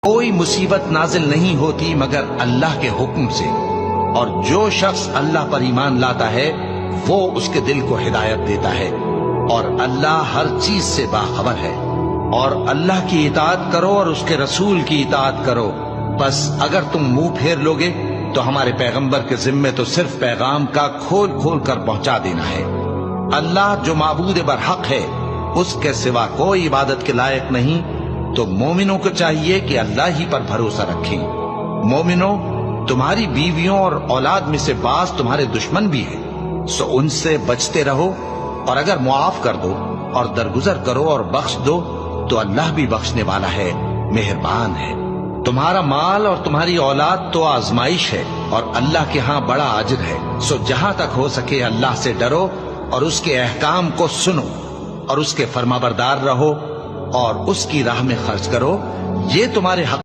کوئی مصیبت نازل نہیں ہوتی مگر اللہ کے حکم سے، اور جو شخص اللہ پر ایمان لاتا ہے وہ اس کے دل کو ہدایت دیتا ہے، اور اللہ ہر چیز سے باخبر ہے۔ اور اللہ کی اطاعت کرو اور اس کے رسول کی اطاعت کرو، بس اگر تم منہ پھیر لوگے تو ہمارے پیغمبر کے ذمے تو صرف پیغام کا کھول کھول کر پہنچا دینا ہے۔ اللہ جو معبود برحق ہے، اس کے سوا کوئی عبادت کے لائق نہیں، تو مومنوں کو چاہیے کہ اللہ ہی پر بھروسہ رکھیں۔ مومنوں، تمہاری بیویوں اور اولاد میں سے بعض تمہارے دشمن بھی ہیں، سو ان سے بچتے رہو، اور اگر معاف کر دو اور درگزر کرو اور بخش دو تو اللہ بھی بخشنے والا ہے، مہربان ہے۔ تمہارا مال اور تمہاری اولاد تو آزمائش ہے، اور اللہ کے ہاں بڑا اجر ہے، سو جہاں تک ہو سکے اللہ سے ڈرو اور اس کے احکام کو سنو اور اس کے فرمانبردار رہو اور اس کی راہ میں خرچ کرو، یہ تمہارے حق